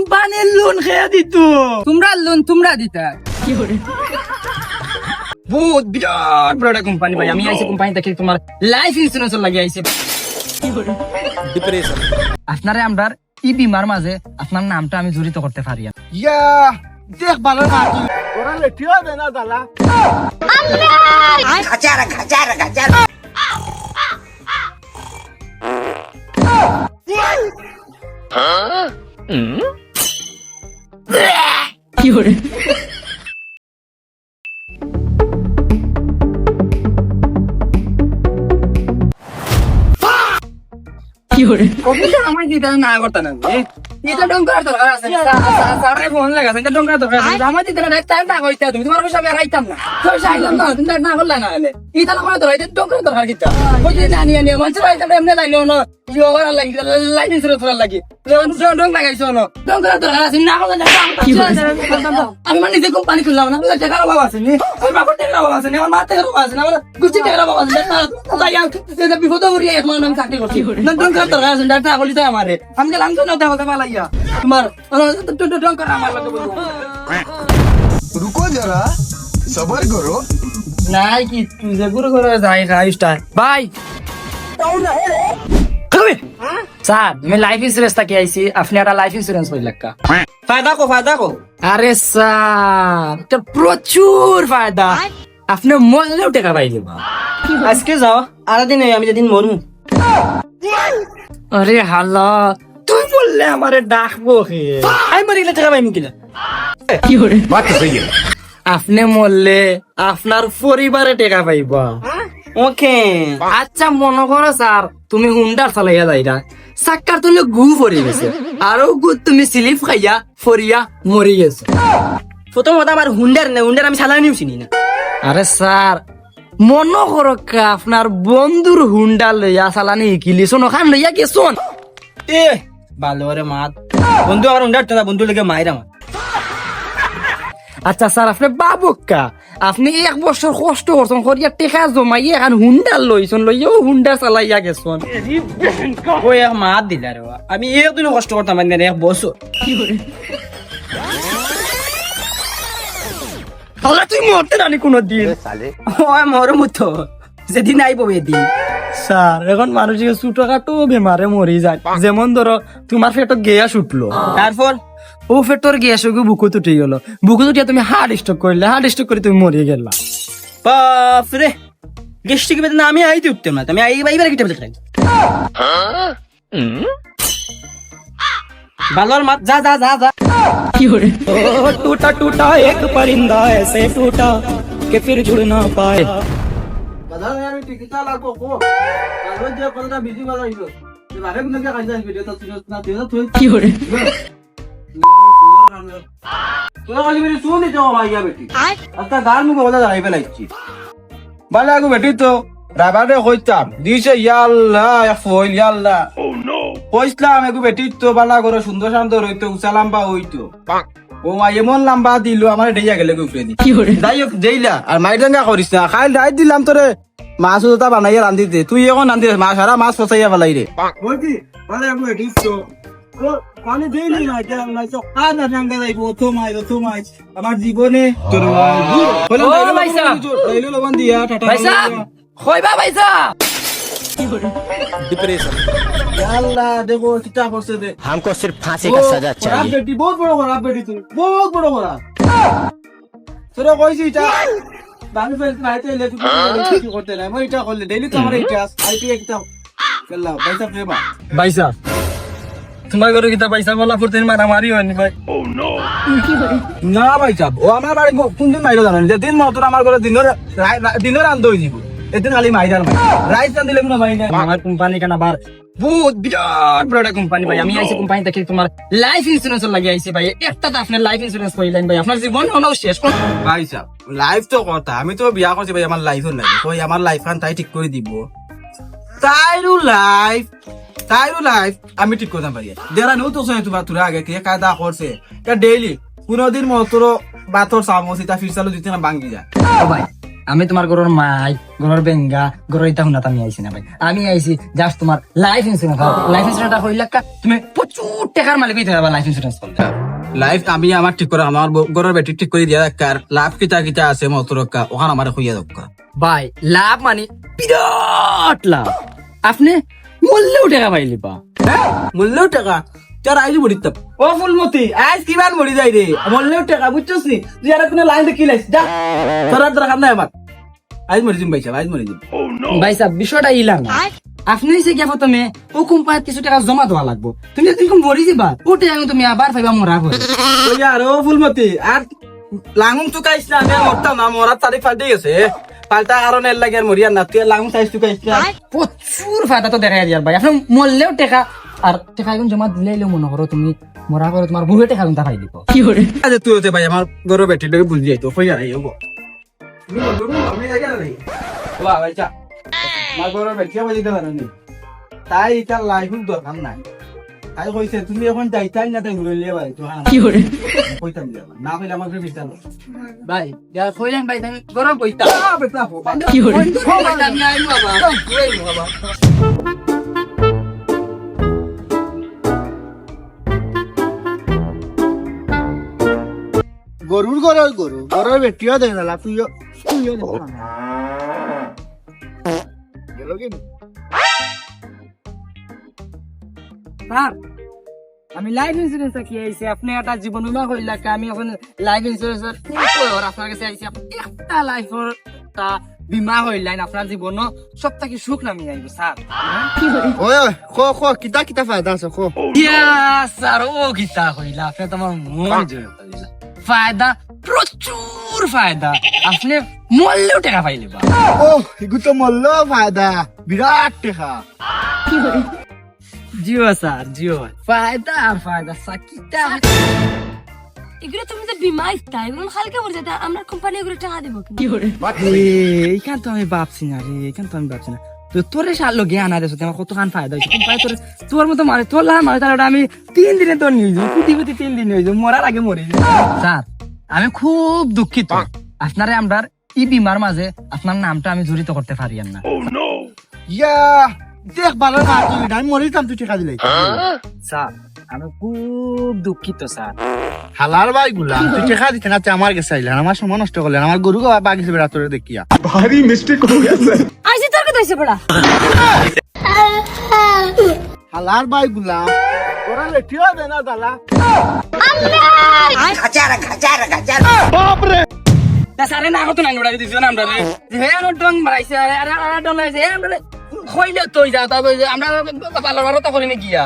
কোম্পানির লোন খেয়ে দিত তোমরা লোন তোমরা দিতা বহুত বিরাট বড় একটা কোম্পানি ভাই আমি আইছি কোম্পানি থেকে তোমার লাইফ ইন্স্যুরেন্স লাগি আইছি ডিপ্রেশন আপনারে আমরা ই বিমার মাঝে আপনার নামটা আমি জড়িত করতে পারি ইয়া দেখ ভালো না কি ওরা লেটিও দে না দালা আমার দিতে না করতে না এটা ডঙ্কার দরকার আছে সারে ফোন লাগাছে এটা ডঙ্কার দরকার আছে আমার দিতে না টাইম না কইতা তুমি তোমার পয়সা আমি রাইতাম না পয়সা আইলাম না তুমি না করলা না হলে এটা না করে দরকার এটা ডঙ্কার দরকার কিতা কই যে জানি আনি মানুষ রাইতাম এমনি লাইলো না ইয়োগার লাগি লাইন ইন্স্যুরেন্স লাগি ডং লাগাইছো না ডঙ্কার দরকার আছে না করলে আমি মানে নিজে কোম্পানি খুললাম না টাকার অভাব আছে নি ওই বাবার টাকার অভাব আছে নি আমার মার টাকার অভাব আছে না আমার গুছি টাকার অভাব আছে না তাই আমি বিপদ করি এখন আমি চাকরি করছি না ডঙ্কার দরকার আছে ডাটা বলি তাই আমারে আমি গেলাম তো না বলতে পালাইয়া তোমার ডঙ্কার আমার লাগে বলবো रुको जरा सबर करो নাই কি তুই যে গুরু করে যাই খাইস্টা ভাই স্যার আমি লাইফ ইন্স্যুরেন্স থেকে আইছি আপনি একটা লাইফ ইন্স্যুরেন্স হই লাগা ফায়দা কো আরে স্যার এটা প্রচুর ফায়দা আপনি মরলেও টাকা পাই দেবা আজকে যাও আর দিন আমি যেদিন মরু আরে হাল্লা তুই বললে আমারে ডাকবো কে আমি মরিলে টাকা পাইম কিনা बात तो सही है আপনি মরলে আপনার পরিবারে টাকা পাইবা ওকে আচ্ছা মনে করো স্যার তুমি হুন্ডার চালাইয়া যাইরা চাক্কার তুমি গু পরি গেছে আরো গু তুমি স্লিপ খাইয়া ফরিয়া মরি গেছে প্রথমত আমার হুন্ডার না হুন্ডার আমি চালাই নিউছি না আরে স্যার মনে করো কা আপনার বন্ধুর হুন্ডা লইয়া চালানি শিকিলি শোনো খান লইয়া গেছন এ ভালো রে মাত বন্ধু আমার হুন্ডার তো না বন্ধু লেগে মাইরা আমার আচ্ছা স্যার আপনি বাবুকা আপনি 1 বছর কষ্ট করছেন করিয়া টেকা জমাই এখন হুন্ডা লইছন লইয়াও হুন্ডা চালাইয়া গেছন ওই এক মাত দিলা রে আমি একদিন কষ্ট করতাম না এক বছর তাহলে তুই মরতে রানি কোনো দিন ওই মরম তো যেদিন আইব এদিন স্যার এখন মানুষের ছোটখাটো বেমারে মরি যায় যেমন ধরো তোমার পেটত গ্যাস উঠলো তারপর ও পেটর গ্যাস বুকুত উঠে গেল বুকুত উঠিয়া তুমি হার্ট স্ট্রোক করলে হার্ট স্ট্রোক করে তুমি মরিয়ে গেলা বাপরে গেস্টিক বেদনা আমি আইতে উঠতাম না আমি আইবার কি টেবলেট খাই বালোর মাত যা যা যা যা टूटा टूटा एक परिंदा ऐसे टूटा कि फिर जुड़ ना पाए বাজার আমি টিকিটা লাগবো কো কালো যে কোনটা বিজি বালা হইলো বারে কোন কে কাজা ভিডিও তো না তুই তুই কি করে তোরা খালি মেরে শুন দিতে ভাই বেটি আচ্ছা গান মুখে বলা যাইবে লাগছি বালা গো বেটি তো রাবারে কইতাম দিছে ইয়াল্লাহ ইয়া ফইল ইয়াল্লাহ ও নো কইছলাম এগো বেটি তো বালা করে সুন্দর শান্ত রইতো উচা লম্বা হইতো ও মা এমন লম্বা দিল আমার ডেইয়া গেলে গো ফ্রেদি যাই হোক দেইলা আর মাইডাঙ্গা করিস না খাই দাই দিলাম তোরে মাছ ওটা বানাইয়া রান্ধিতে তুই এখন রান্ধি মাছ সারা মাছ ফসাইয়া বালাই রে বলতি বালা গো বেটি তো পানি দেইলি না এটা না তো আর না রাঙ্গা যাইবো তো মাই আমার জীবনে তোর ও ভাই সাহেব দাইলো লবণ দিয়া টাটা ভাই সাহেব কইবা ভাই সাহেব डिप्रेशन আল্লাহ দেখো কিটা করছে দে हमको सिर्फ फांसी का सजा খারাপ चाहिए বেটি বহুত বড় খারাপ বেটি তুই বহুত বড় খারাপ তোরা কইছি এটা বানি ফেল নাইতে এলে তুই কি করতে না মই এটা করলে ডেইলি তো আমার এটা আইটি একটা কেলা পয়সা ফেবা ভাই সাহেব তোমার ঘরে কিতা পয়সা বলা ফুরতে মারামারি হয়নি ভাই না ভাই সাহেব ও আমার বাড়ি কোন দিন মাইরো জানেন যে দিন মতর আমার ঘরে দিনের আন্দো হই যাব এদিন খালি মাইরার মাই রাইস আন দিলে কোনো মাই না আমার কোম্পানি কেন আবার বহুত বিরাট বড় একটা কোম্পানি ভাই আমি আইছি কোম্পানি থেকে তোমার লাইফ ইন্স্যুরেন্স লাগি আইছি ভাই একটা তো আপনি লাইফ ইন্স্যুরেন্স কইলেন ভাই আপনার জীবন অনাও শেষ কোন ভাই সাহেব লাইফ তো কথা আমি তো বিয়া করছি ভাই আমার লাইফও লাগে কই আমার লাইফ খান তাই ঠিক করে দিব তাইরু লাইফ আমি ঠিক করতাম পারি দেরা নো তো সয় তোরা আগে কে কায়দা করছে তা ডেইলি কোনদিন মতর বাতর সামোসিতা ফিরসালো দিতে না ভাঙ্গি যায় ভাই আমি তোমার ঘরের মাই ঘরের বেঙ্গা ঘরের ইটা হুনাত আমি আইছি না ভাই, আমি আইছি জাস্ট তোমার লাইফ ইন্স্যুরেন্স। লাইফ ইন্স্যুরেন্সটা হইলে তুমি প্রচুর টাকার মালিক হইতে পারবা লাইফ ইন্স্যুরেন্স করলে। লাইফ আমি আমার ঠিক করে আমার গরুর বেটি ঠিক করে দিয়া রাখার লাভ কিতা কিতা আছে মতরকা ওখানে আমার হইয়া দরকার। ভাই লাভ মানে বিরাট লাভ, আপনি মূল্যেও টাকা পাইলি বা। মূল্যও টাকা তোর আইলি বড়িত ও ফুলমতি আজ কিমান মরি যাই রে মূল্যও টাকা বুঝছস নি তুই আর কোনো লাইন দেখি লাইস যা তোর আর দরকার নাই আমার আজ মরি যাম ভাই সাহেব আজ মরি যাম। ভাই সাহেব বিষয়টা ইলা না, আপনি হইছে কি প্রথমে ও কোম্পানির কিছু টাকা জমা দেওয়া লাগবো, তুমি যদি মরি যাবা ও টাকা তুমি আবার পাইবা মরা করে। ওই আর ও ফুলমতি আর লাঙ্গুম চুকাইছ না আমি আর মরতাম না মরার তারিখ পাল্টে গেছে পাল্টা কারণে লাগে আর মরিয়ার না তুই লাঙ্গুম চাইছ চুকাইছ না প্রচুর ফায়দা তো দেখা যায় ভাই, আপনি মরলেও টাকা আর টাকা এখন জমা দিলেও মনে করো তুমি মরা করে তোমার বহু টাকা কিন্তু পাই দিব। আজ তুই হতে ভাই আমার গরু বেটি লোকে বুঝ যাইতো কই আর আইব তুমি বলবো আমি জায়গা নাই বাবা ভাই চা আমার গরু বেটি আমি দিতে পারো নি তাই এটা লাইফ দরকার নাই তাই কইছে তুমি এখন যাইতাই না তাই ঘুরে লিয়ে ভাই তো কি করে কইতাম না কইলে আমাকে বিস্তার ভাই যা কইলেন ভাই তুমি গরম কইতা বেটা কি করে আমি আইলো বাবা। গরুর গরুর গরু গরুর বেটিও দেখ না তুইও তুইও দেখ না গেল কি স্যার আমি লাইফ ইন্স্যুরেন্স কি আইছি, আপনি একটা জীবন বীমা কইলা আমি এখন লাইফ ইন্স্যুরেন্স আপনার কাছে আইছি, একটা লাইফের তা বীমা হইলেন আপনার জীবন সব থেকে সুখ নামি আইব স্যার। ওই ওই খো খো কিতা কিতা ফায়দা আছে খো ইয়া স্যার ও গীতা হইলা আপনি তো আমার মন জয় করিলা। ফায়দা প্রচুর ফায়দা, আপনি মরলেও টাকা পাইলে বা। ও এগু তো মল্ল ফায়দা বিরাট টেকা জিও স্যার জিও ফায়দা আর ফায়দা সাকিটা এগুলো তুমি যে বিমা ইস্তা এগুলো হালকা পড়ে যেটা আমরা কোম্পানি এগুলো টাকা দেবো কি করে এইখান তো আমি ভাবছি না রে, এইখান তো আমি ভাবছি না তো তোরে সার লোক জ্ঞান আদেশ আমার কত খান ফায়দা হয়েছে কোম্পানি তোর তোর মতো মারে তোর লাভ মারে তাহলে আমি 3 দিনে তোর নিয়ে যাবো কুটি কুটি 3 দিন হয়ে যাবো মরার আগে মরে যাবো। স্যার আমি খুব দুঃখিত আপনারে আমরা এই বিমার মাঝে আপনার নামটা আমি জড়িত করতে পারি না। ইয়া দেখ ভালো না তুই আমি মরিতাম তুই টেকা দিলাই স্যার আমি খুব দুঃখিত স্যার। হালার ভাই গুলা তুই টেকা দিতে না তুই আমার কাছে আইলেন আমার সময় নষ্ট করলেন আমার গরু বাগিছে বেড়া তোরে দেখিয়া भारी मिस्टेक हो गया सर। আইসি তোর কথা হইছে পড়া হালার ভাই গুলা তোরা লেটিও দে না দালা সারে না কত নাঙ্গড়া দিছো না আমরা হে ডং মারাইছে আরে ডং লাইছে হে আমরা কইলে তুই যা তবে আমরা পালার তো করি না গিয়া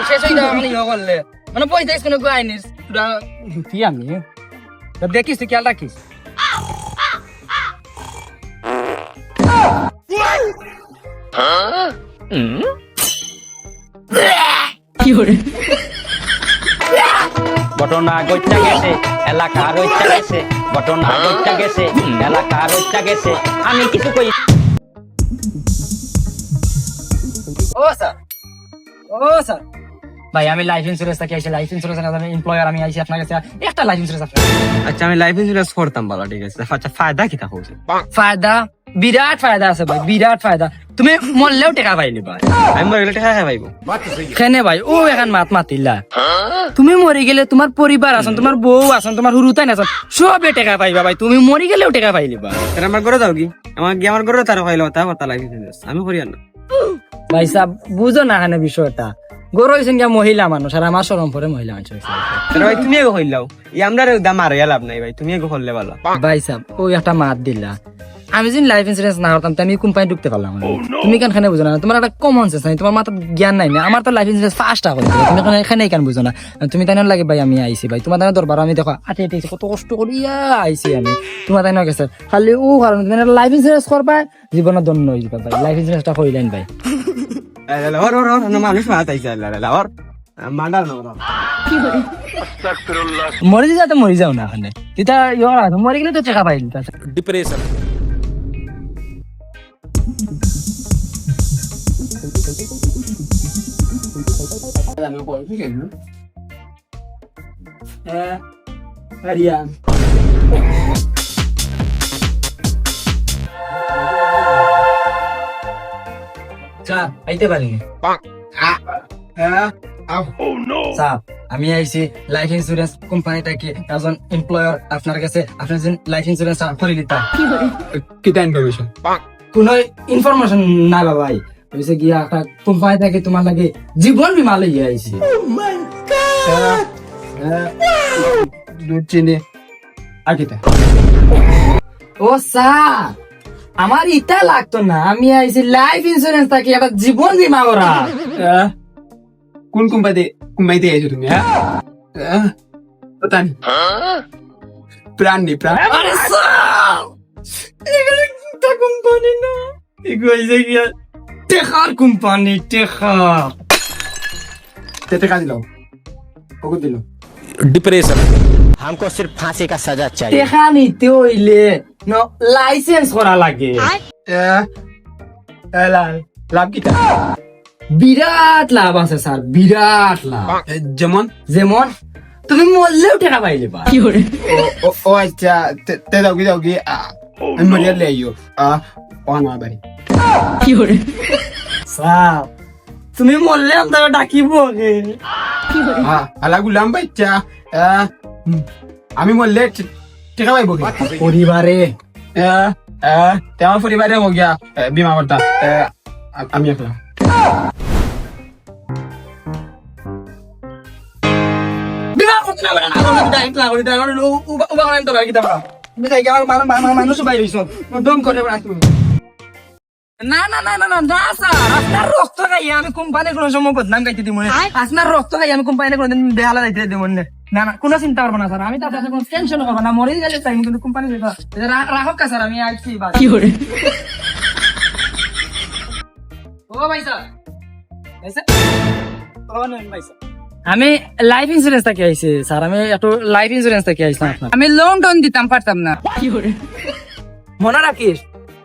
শেষ হই যাওয়া মানে ইয়া করলে মানে পয়সা দিস কোনো গাইনিস পুরা কি আমি তো দেখিস তুই খেয়াল রাখিস। কি করে ঘটনা ঘটতে গেছে এলাকার হইতে গেছে ঘটনা ঘটতে গেছে এলাকার হইতে গেছে আমি কিছু কই। ও স্যার ও স্যার ভাই আমি লাইফ ইন্স্যুরেন্স থেকে আইছি, লাইফ ইন্স্যুরেন্স এমপ্লয়ার আমি আইছি আপনার কাছে একটা লাইফ ইন্স্যুরেন্স আপনার। আচ্ছা আমি লাইফ ইন্স্যুরেন্স করতাম ভালো ঠিক আছে, আচ্ছা ফায়দা কি তা হচ্ছে? ফায়দা বিরাট ফায়দা আছে ভাই বিরাট ফায়দা, তুমি মরলেও টাকা পাইলি ভাই। আমি মরে গেলে টাকা পাইবো কেনে ভাই ও এখন মাত মাতিলা তুমি মরে গেলে তোমার পরিবার আছেন তোমার বউ আছেন তোমার হুরুতাই আছেন সবে টাকা পাইবা ভাই, তুমি মরে গেলেও টাকা পাইলি ভাই। তাহলে আমার ঘরে যাও কি আমার গিয়ে আমার ঘরে তারা পাইলো তা কথা লাইফ ইন্স্যুরেন্স আমি করি না। ভাই সাহেব বুঝো না এখানে বিষয়টা গরু হয়েছেন গিয়া মহিলা মানুষ আর আমার সরম পরে মহিলা মানুষ হয়েছে। তাহলে ভাই তুমি এগো হইলাও ই আমরা দাম আর লাভ নাই ভাই তুমি এগো হলে ভালো। ভাই সাহেব ওই একটা মাত দিলা আমি যদি লাইফ ইন্স্যুরেন্স না করতাম আমি কোম্পানি ঢুকতে পারলাম না। তুমি কেন এখানে বুঝো না তোমার একটা কমন সেন্স নাই তোমার মাথার জ্ঞান নাই না আমার তো লাইফ ইন্স্যুরেন্স ফার্স্ট করে তুমি এখানে কেন বুঝো না তুমি তাই লাগে ভাই আমি আইছি ভাই তোমার তাই দরবার আমি দেখো আটে কত কষ্ট করিয়া আইছি আমি তোমার তাই গেছে খালি ও কারণ তুমি লাইফ ইন্স্যুরেন্স করবা জীবনের দন্য হয়ে যাবে ভাই লাইফ ইন্স্যুরেন্সটা কইলেন ভাই মানুষ মাতাইছে ওর মান্ডাল মরে যাতে মরে যাও না এখানে তিতা মরে গেলে তো টাকা পাইলি डिप्रेशन স্যার আইতে পারিনি হ্যাঁ আও স্যার আমি আইছি লাইফ ইন্স্যুরেন্স কোম্পানি থেকে একজন এমপ্লয়ার আপনার কাছে আপনার যে লাইফ ইন্স্যুরেন্স করে দিতা কিতা ইনফরমেশন কোন ইনফরমেশন না বাবাই হইছে গিয়া একটা কোম্পানি থেকে তোমার লাগে জীবন বীমা লইয়া আইছি দুধ চিনি আর কিতা ও স্যার আমার ইটা লাগতো না আমি আইছি লাইফ ইন্স্যুরেন্স থেকে একটা জীবন বীমা করা কোন কোম্পানিতে আইছো তুমি হ্যাঁ পতান প্রাণ নি প্রাণ আরে স্যার এগুলো একটা কোম্পানি না এগুলো হইছে গিয়া টেকার কোম্পানি টেকার তেতে কাজ দাও ওকে দিল डिप्रेशन हमको सिर्फ फांसी का सजा चाहिए টেকা নিতে হইলে লাইসেন্স করা লাগে লাভ কিতা বিরাট লাভ আছে স্যার বিরাট লাভ যেমন যেমন তুমি মরলেও টাকা পাইলে বা ও আচ্ছা তে দাও কি আমি মরিয়া লে আইও ও না বাড়ি স্যার তুমি মরলে আমরা ডাকিব আলা গুলাম বাচ্চা আমি মরলে টেকা পাইব কি পরিবারে তেমন পরিবারে হো গিয়া বিমা করতা আমি একলা বিমা করতে না পারে না ডাইরেক্ট লাগো ডাইরেক্ট উবা করেন তো ভাই কিতা তুমি যাই আমার মানুষ বাইরে হইছো দম করে রাখো না না না না না না স্যার আপনার রক্ত খাই আমি কোম্পানির কোনো সময় বদনাম গাইতে দিব না আপনার রক্ত খাই আমি কোম্পানির কোনো দিন বেহালা যাইতে দিব না না না কোনো চিন্তা করবো না স্যার আমি তো আপনার কোনো টেনশন করবো না মরে গেলে চাই কিন্তু কোম্পানি রাখক স্যার আমি আইছি কি করে ও ভাই স্যার আমি লাইফ ইন্স্যুরেন্স থেকে আইছি স্যার আমি একটু লাইফ ইন্স্যুরেন্স থেকে আইছি আমি লোন টোন দিতাম পারতাম না কি করে মনে রাখিস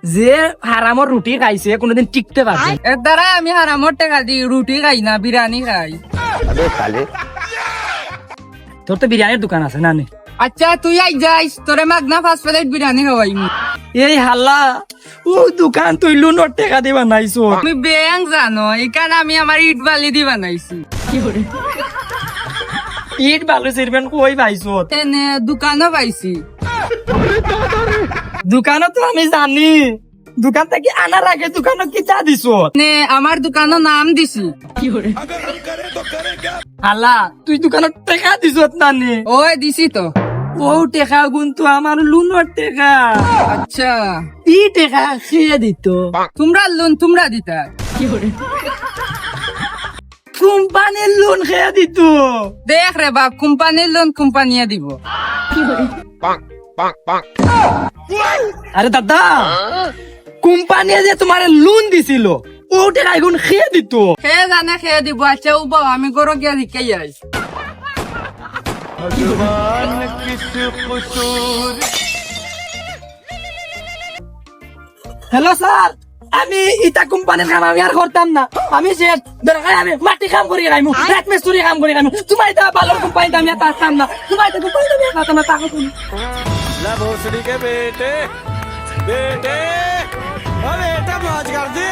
যে হারামর রুটি খাইছে কোনোদিন টিকতে পারবে এর দ্বারা আমি হারামর টাকা দি রুটি খাই না বিরিয়ানি খাই তোর তো বিরিয়ানির দোকান আছে না আচ্ছা তুই আই যাইস তোরে মাগনা ফার্স্ট প্লেট বিরিয়ানি খাওয়াই এই হাল্লা ও দোকান তুই লোনের টাকা দিয়ে বানাইছো তুমি ব্যাংক জানো এখানে আমি আমার ইট বালি দিয়ে বানাইছি ইট বালু সিরবেন কই পাইছো তেনে দোকানও পাইছি দোকানও তো আমি জানি দোকান থেকে আনার আগে দোকানও কি চা দিছো নে আমার দোকানের নাম দিছি কি করে হালা তুই দোকানত টাকা দিছ না নে ওই দিছি তো ও টাকা কিন্তু আমার লোনের টাকা আচ্ছা ই টাকা খেয়ে দিত তোমরা লোন তোমরা দিতা কি করে কোম্পানির লোন খেয়ে দিত দেখ রে বাপ কোম্পানির লোন কোম্পানিয়ে দিব কি করে আরে দাদা কোম্পানি যে তোমার লোন দিছিল ও টাকা এখন খেয়ে দিত খেয়ে জানে খেয়ে দিব আচ্ছা ও বাবা আমি গরো গিয়া দিকে যাই হ্যালো স্যার আমি ইটা কোম্পানির কাম আমি আর করতাম না আমি যে দরকার আমি মাটি কাম করি খাইমু রাত মিস্ত্রি কাম করি খাইমু তোমার এটা ভালো কোম্পানিতে আমি আর আসতাম না তোমার এটা কোম্পানিতে আমি আসতাম না তাকে তুমি ला भोसड़ी के बेटे बेटे अरे बेटा मौज कर दे